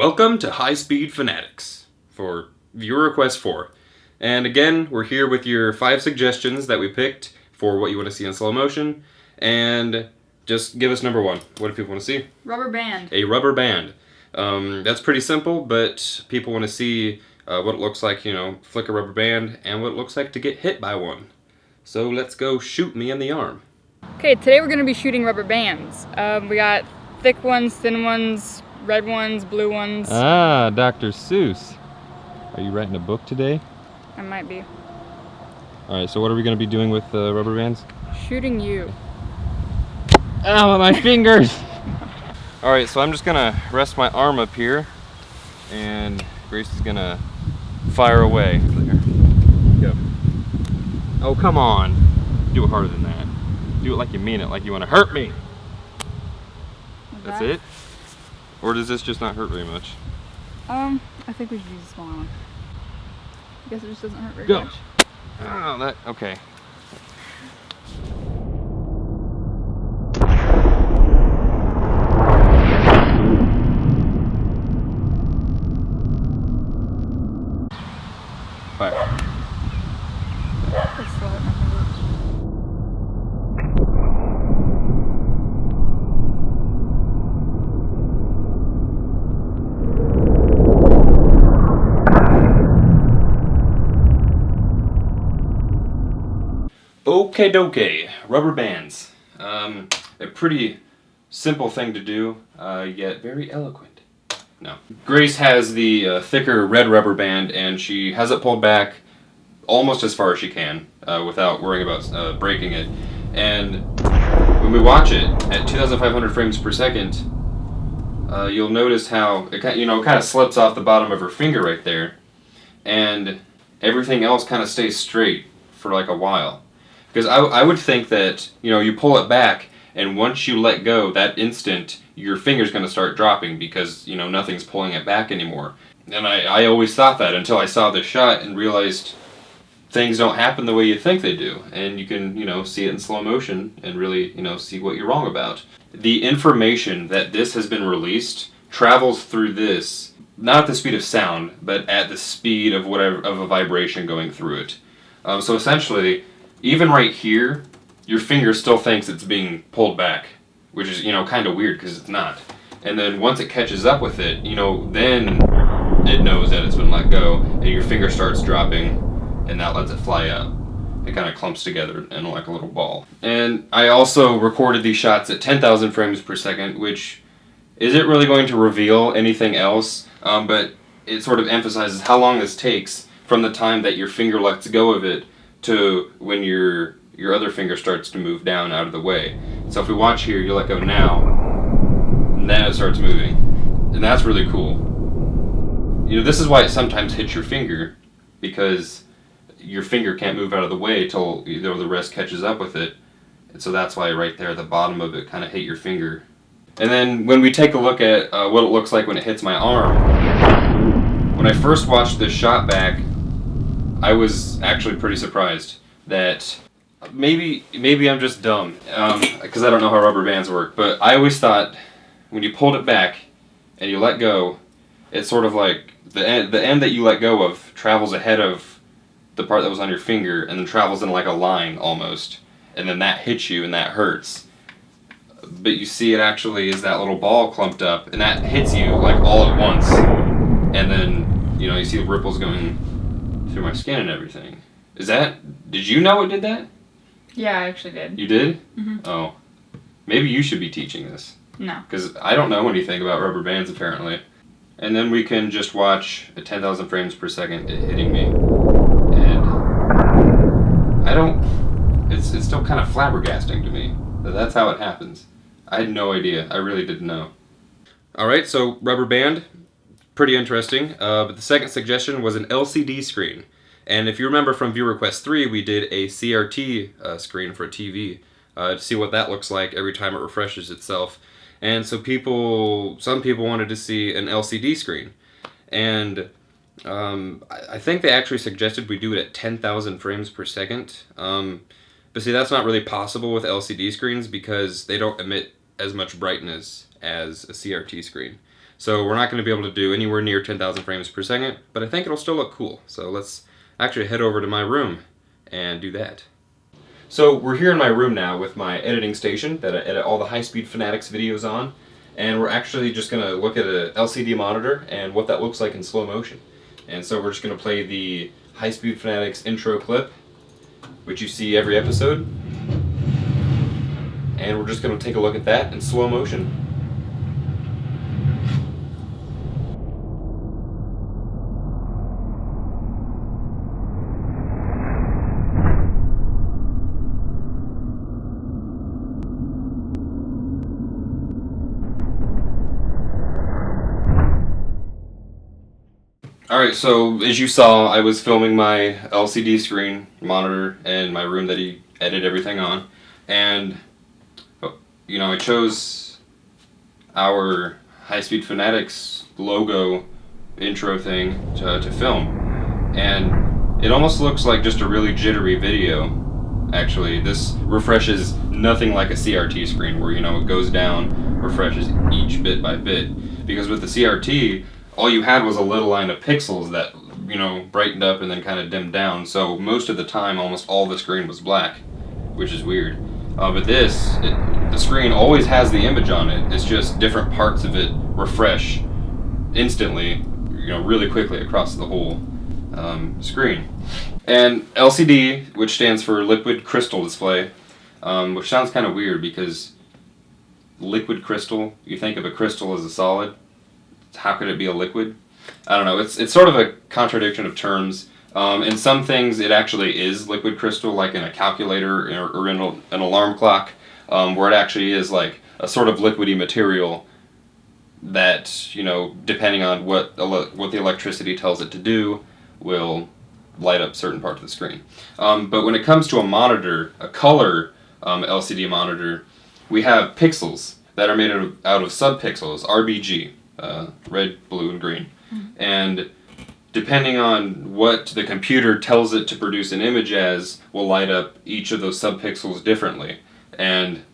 Welcome to HighSpeedFanatics for viewer request 4. And again, we're here with your 5 suggestions that we picked for what you want to see in slow motion. And just give us number 1. What do people want to see? Rubber band. A rubber band. That's pretty simple, but people want to see what it looks like, flick a rubber band, and what it looks like to get hit by one. So let's go shoot me in the arm. Okay, today we're going to be shooting rubber bands. We got thick ones, thin ones, red ones, blue ones. Ah, Dr. Seuss. Are you writing a book today? I might be. Alright, so what are we going to be doing with rubber bands? Shooting you. Ow, my fingers! Alright, so I'm just going to rest my arm up here, and Grace is going to fire away. There. Go. Oh, come on. Do it harder than that. Do it like you mean it, like you want to hurt me. That's it? Or does this just not hurt very much? I think we should use a smaller one. I guess it just doesn't hurt very Go. much. Oh, okay. Fire. It still hurt my fingers. Okay dokie, rubber bands. A pretty simple thing to do, yet very eloquent. No. Grace has the thicker red rubber band, and she has it pulled back almost as far as she can without worrying about breaking it. And when we watch it at 2,500 frames per second, you'll notice how it kind of slips off the bottom of her finger right there, and everything else kind of stays straight for like a while. Because I would think that, you pull it back, and once you let go, that instant, your finger's going to start dropping because, nothing's pulling it back anymore. And I always thought that until I saw this shot and realized things don't happen the way you think they do. And you can, see it in slow motion and really, see what you're wrong about. The information that this has been released travels through this, not at the speed of sound, but at the speed of a vibration going through it. So essentially, even right here, your finger still thinks it's being pulled back, which is, kind of weird because it's not. And then once it catches up with it, then it knows that it's been let go, and your finger starts dropping, and that lets it fly out. It kind of clumps together in like a little ball. And I also recorded these shots at 10,000 frames per second, which isn't really going to reveal anything else, but it sort of emphasizes how long this takes from the time that your finger lets go of it to when your other finger starts to move down out of the way. So if we watch here, you let go now, and then it starts moving. And that's really cool. This is why it sometimes hits your finger, because your finger can't move out of the way till the rest catches up with it. And so that's why right there, the bottom of it kind of hit your finger. And then when we take a look at what it looks like when it hits my arm, when I first watched this shot back, I was actually pretty surprised that maybe I'm just dumb because I don't know how rubber bands work, but I always thought when you pulled it back and you let go, it's sort of like the end that you let go of travels ahead of the part that was on your finger and then travels in like a line almost, and then that hits you and that hurts. But you see it actually is that little ball clumped up, and that hits you like all at once, and then you see the ripples going through my skin and everything. Did you know it did that? Yeah, I actually did. You did? Mm-hmm. Oh. Maybe you should be teaching this. No. Because I don't know anything about rubber bands apparently. And then we can just watch at 10,000 frames per second it hitting me. And it's still kind of flabbergasting to me that that's how it happens. I had no idea. I really didn't know. Alright, so rubber band. Pretty interesting, but the second suggestion was an LCD screen. And if you remember from viewer request 3, we did a CRT screen for a TV to see what that looks like every time it refreshes itself. And so some people wanted to see an LCD screen. And I think they actually suggested we do it at 10,000 frames per second. But see, that's not really possible with LCD screens because they don't emit as much brightness as a CRT screen. So we're not going to be able to do anywhere near 10,000 frames per second, but I think it'll still look cool. So let's actually head over to my room and do that. So we're here in my room now with my editing station that I edit all the HighSpeedFanatics videos on, and we're actually just going to look at a LCD monitor and what that looks like in slow motion. And so we're just going to play the HighSpeedFanatics intro clip, which you see every episode, and we're just going to take a look at that in slow motion. Alright, so as you saw, I was filming my LCD screen monitor in my room that he edited everything on, and you know, I chose our HighSpeedFanatics logo intro thing to film, and it almost looks like just a really jittery video. Actually, this refreshes nothing like a CRT screen where, you know, it goes down, refreshes each bit by bit, because with the CRT all you had was a little line of pixels that, you know, brightened up and then kind of dimmed down. So most of the time, almost all the screen was black, which is weird. But the screen always has the image on it. It's just different parts of it refresh instantly, you know, really quickly across the whole screen. And LCD, which stands for liquid crystal display, which sounds kind of weird because liquid crystal, you think of a crystal as a solid. How could it be a liquid? I don't know. It's sort of a contradiction of terms. In some things, it actually is liquid crystal, like in a calculator or in an alarm clock, where it actually is like a sort of liquidy material that, you know, depending on what the electricity tells it to do, will light up certain parts of the screen. But when it comes to a monitor, a color LCD monitor, we have pixels that are made out of subpixels, RGB. Red, blue, and green. And depending on what the computer tells it to produce an image as, will light up each of those subpixels differently. And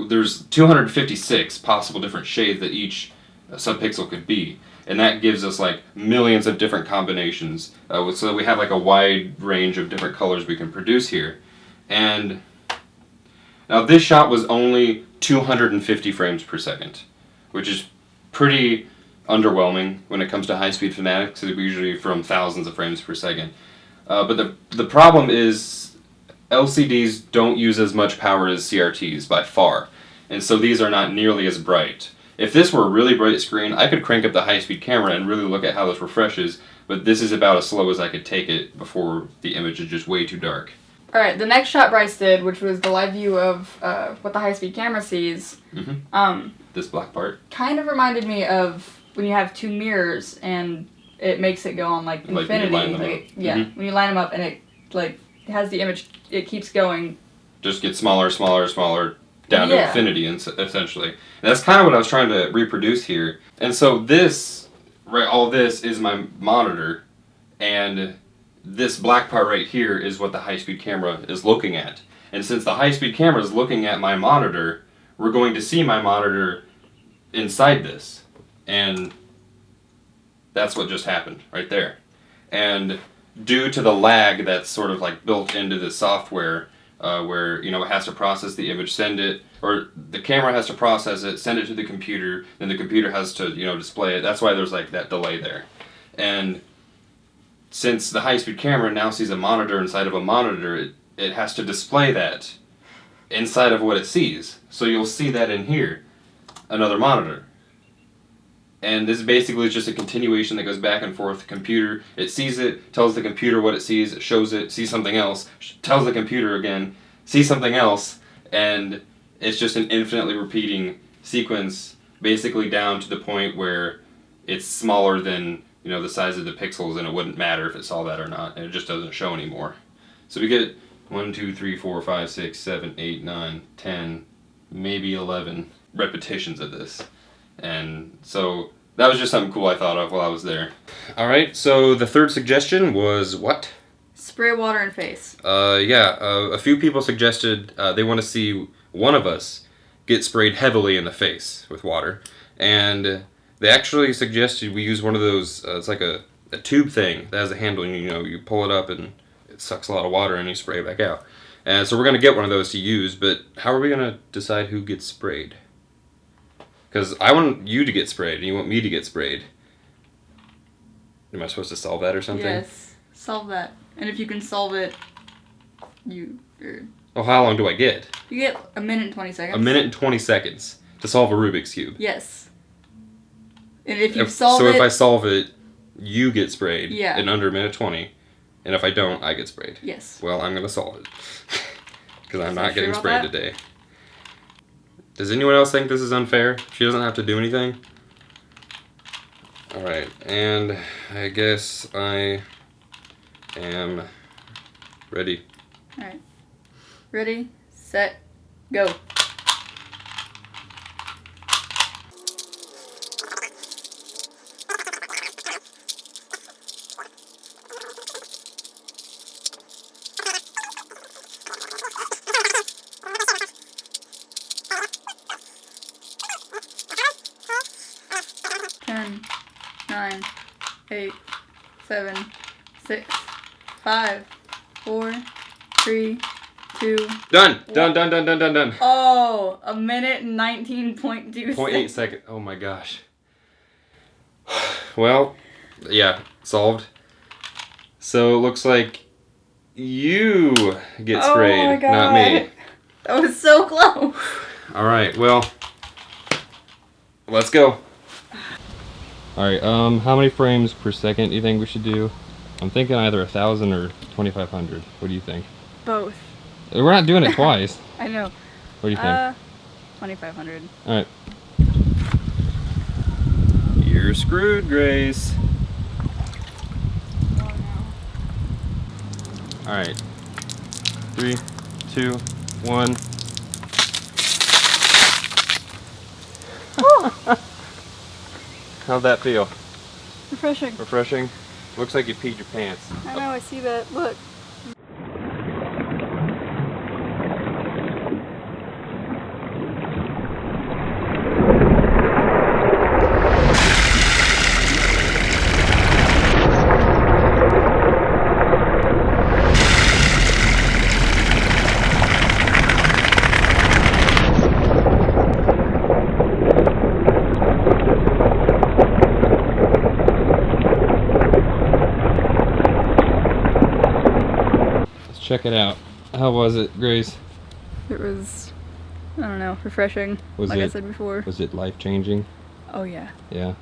there's 256 possible different shades that each subpixel could be. And that gives us like millions of different combinations. So we have like a wide range of different colors we can produce here. And now this shot was only 250 frames per second, which is pretty underwhelming when it comes to HighSpeedFanatics. It's usually from thousands of frames per second. But the problem is LCDs don't use as much power as CRTs by far, and so these are not nearly as bright. If this were a really bright screen, I could crank up the high-speed camera and really look at how this refreshes, but this is about as slow as I could take it before the image is just way too dark. Alright, the next shot Bryce did, which was the live view of what the high-speed camera sees, This black part? kind of reminded me of when you have two mirrors and it makes it go on like infinity. When you line them up. Yeah, when you line them up and it like has the image, it keeps going. Just gets smaller, smaller, smaller, down to infinity, essentially. And that's kind of what I was trying to reproduce here. And so this, right, all this is my monitor, and this black part right here is what the high-speed camera is looking at. And since the high-speed camera is looking at my monitor, we're going to see my monitor inside this. And that's what just happened right there. And due to the lag that's sort of like built into the software, where, you know, it has to process the image, send it, or the camera has to process it, send it to the computer, then the computer has to, you know, display it. That's why there's like that delay there. And since the high-speed camera now sees a monitor inside of a monitor, it has to display that inside of what it sees. So you'll see that in here, another monitor. And this basically is just a continuation that goes back and forth. The computer, it sees it, tells the computer what it sees, it shows it, sees something else, tells the computer again, sees something else, and it's just an infinitely repeating sequence, basically down to the point where it's smaller than, you know, the size of the pixels, and it wouldn't matter if it saw that or not, and it just doesn't show anymore. So we get 1, 2, 3, 4, 5, 6, 7, 8, 9, 10, maybe 11 repetitions of this. And so that was just something cool I thought of while I was there. Alright, so the third suggestion was what? Spray water in face. A few people suggested they want to see one of us get sprayed heavily in the face with water. And They actually suggested we use one of those, it's like a tube thing that has a handle, and you pull it up and it sucks a lot of water and you spray it back out. And so we're going to get one of those to use, but how are we going to decide who gets sprayed? Because I want you to get sprayed and you want me to get sprayed. Am I supposed to solve that or something? Yes, solve that. And if you can solve it, Oh, how long do I get? You get a minute and 20 seconds. A minute and 20 seconds to solve a Rubik's Cube. Yes. And if you solve it... So it... if I solve it, you get sprayed Yeah. in under a minute 20. And if I don't, I get sprayed. Yes. Well, I'm going to solve it. Because I'm not sure getting about sprayed that? today. Does anyone else think this is unfair? She doesn't have to do anything? Alright, and I guess I am ready. Alright. Ready, set, go. Ten, 9, 8, 7, 6, 5, 4, 3, 2. Done. Oh, a minute and 19.2 0.8 seconds. Oh my gosh. Well, yeah, solved. So it looks like you get sprayed, oh my God. not me. That was so close. All right, well, let's go. All right, how many frames per second do you think we should do? I'm thinking either 1,000 or 2,500. What do you think? Both. We're not doing it twice. I know. What do you think? 2,500. All right. You're screwed, Grace. Oh no. All right. 3, 2, 1. How'd that feel? Refreshing. Refreshing? Looks like you peed your pants. I know, I see that. Look. Check it out. How was it, Grace? It was, I don't know, refreshing. I said before. Was it life-changing? Oh yeah. Yeah.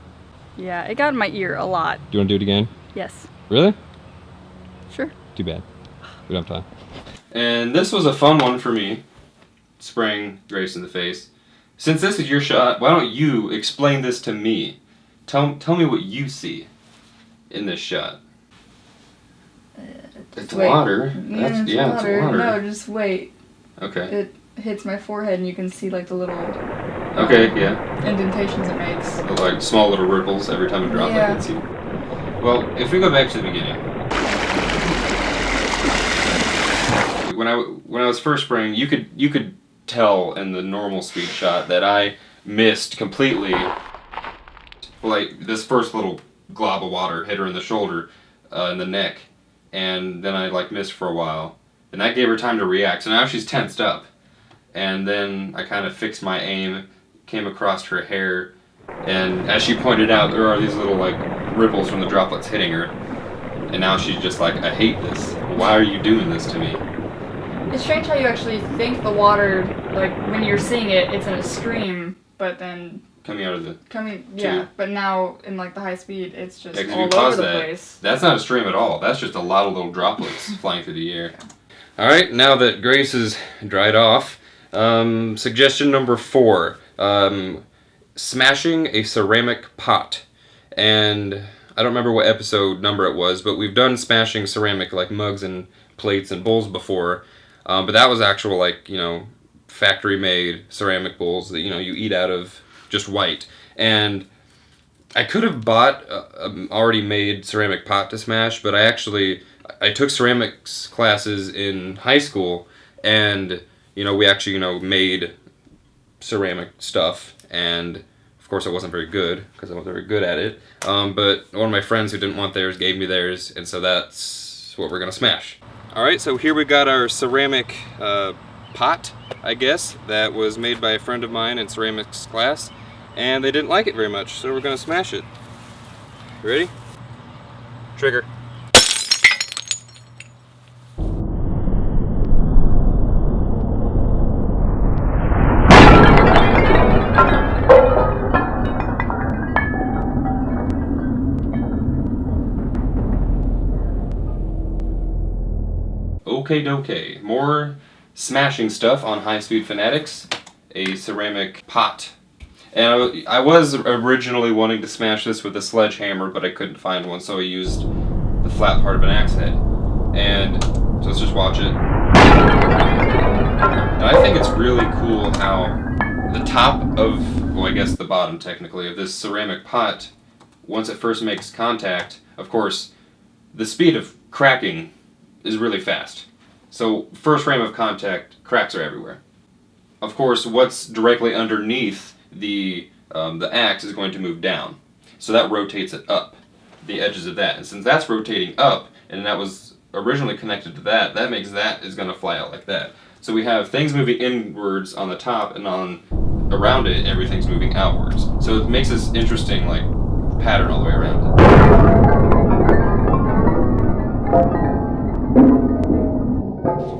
Yeah, it got in my ear a lot. Do you want to do it again? Yes. Really? Sure. Too bad. We don't have time. And this was a fun one for me, spraying Grace in the face. Since this is your shot, why don't you explain this to me? Tell me what you see in this shot. It's water. That's, yeah, it's water. No, just wait. Okay. It hits my forehead and you can see like the little Okay, yeah. indentations it makes. Like small little ripples every time it drops. Yeah. I can see. Well, if we go back to the beginning. When I was first spraying, you could tell in the normal speed shot that I missed completely. Like this first little glob of water hit her in the shoulder, in the neck, and then I like missed for a while, and that gave her time to react. So now she's tensed up, and then I kind of fixed my aim, came across her hair, and as she pointed out, there are these little like ripples from the droplets hitting her, and now she's just like, I hate this. Why are you doing this to me? It's strange how you actually think the water, like when you're seeing it, it's in a stream, but then Coming out of the yeah. But now in like the high speed, it's just Yeah, 'cause if all you pause over the that, place. That's not a stream at all. That's just a lot of little droplets flying through the air. Alright, now that Grace is dried off, suggestion number 4. Smashing a ceramic pot. And I don't remember what episode number it was, but we've done smashing ceramic like mugs and plates and bowls before. But that was actual like, factory made ceramic bowls that, you eat out of just white. And I could have bought a already made ceramic pot to smash, but I took ceramics classes in high school, and we actually made ceramic stuff, and of course, it wasn't very good because I wasn't very good at it. But one of my friends who didn't want theirs gave me theirs, and so that's what we're gonna smash. All right, so here we got our ceramic pot, I guess, that was made by a friend of mine in ceramics class, and they didn't like it very much, so we're gonna smash it. You ready? Trigger. Okay, more smashing stuff on HighSpeedFanatics, a ceramic pot. And I was originally wanting to smash this with a sledgehammer, but I couldn't find one, so I used the flat part of an axe head. And so let's just watch it. And I think it's really cool how the top of, well, I guess the bottom technically, of this ceramic pot, once it first makes contact, of course, the speed of cracking is really fast. So first frame of contact, cracks are everywhere. Of course, what's directly underneath the axe is going to move down. So that rotates it up, the edges of that. And since that's rotating up, and that was originally connected to that, that makes that is going to fly out like that. So we have things moving inwards on the top, and on around it, everything's moving outwards. So it makes this interesting like pattern all the way around it.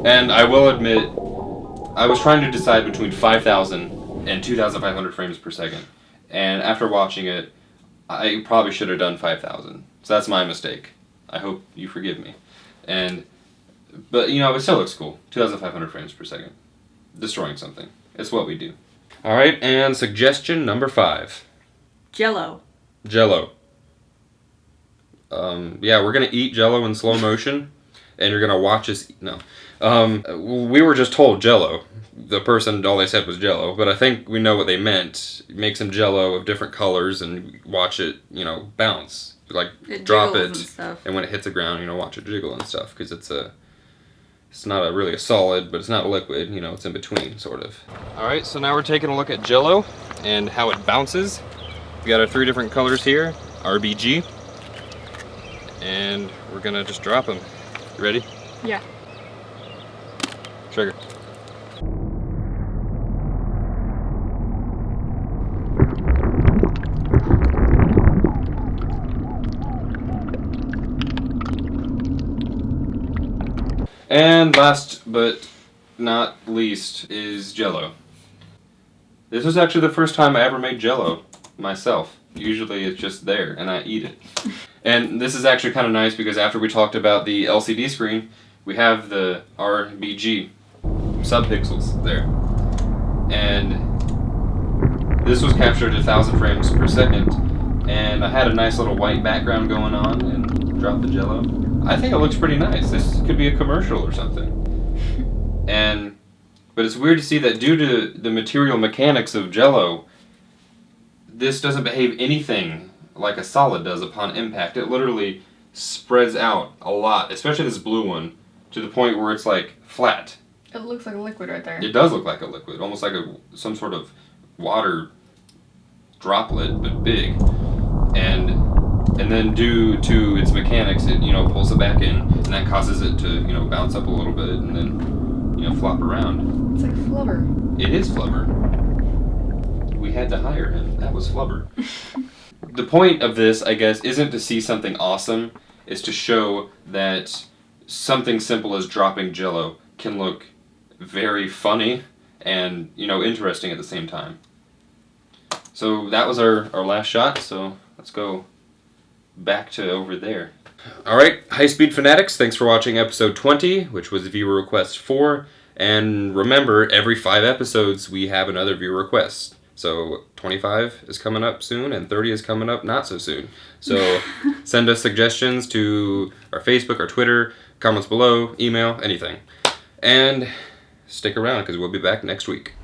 And I will admit, I was trying to decide between 5,000 and 2,500 frames per second. And after watching it, I probably should have done 5,000. So that's my mistake. I hope you forgive me. But you know, it still looks cool. 2,500 frames per second. Destroying something. It's what we do. Alright, and suggestion number 5. Jello. Jello. Yeah, we're gonna eat Jello in slow motion, and you're gonna watch us eat. No. We were just told Jello. The person, all they said was Jello, but I think we know what they meant. Make some Jello of different colors and watch it, you know, bounce. Like, drop it, and when it hits the ground, you know, watch it jiggle and stuff, because it's not really a solid, but it's not a liquid, you know, it's in between, sort of. Alright, so now we're taking a look at Jello and how it bounces. We got our 3 different colors here, RBG, and we're gonna just drop them. You ready? Yeah. Trigger. And last but not least is Jello. This was actually the first time I ever made Jello myself. Usually it's just there and I eat it. And this is actually kind of nice because after we talked about the LCD screen, we have the RBG subpixels there. And this was captured at 1,000 frames per second. And I had a nice little white background going on and dropped the Jello. I think it looks pretty nice. This could be a commercial or something. But it's weird to see that due to the material mechanics of Jello, this doesn't behave anything like a solid does upon impact. It literally spreads out a lot, especially this blue one, to the point where it's like flat. It looks like a liquid right there. It does look like a liquid, almost like some sort of water droplet, but big. And then due to its mechanics, it, you know, pulls it back in, and that causes it to, you know, bounce up a little bit and then, you know, flop around. It's like flubber. It is flubber. We had to hire him. That was flubber. The point of this, I guess, isn't to see something awesome. It's to show that something simple as dropping Jello can look very funny and, you know, interesting at the same time. So that was our last shot, so let's go back to over there. Alright, HighSpeedFanatics, thanks for watching episode 20, which was viewer request 4. And remember, every 5 episodes we have another viewer request. So 25 is coming up soon, and 30 is coming up not so soon. So send us suggestions to our Facebook, our Twitter, comments below, email, anything. And stick around, because we'll be back next week.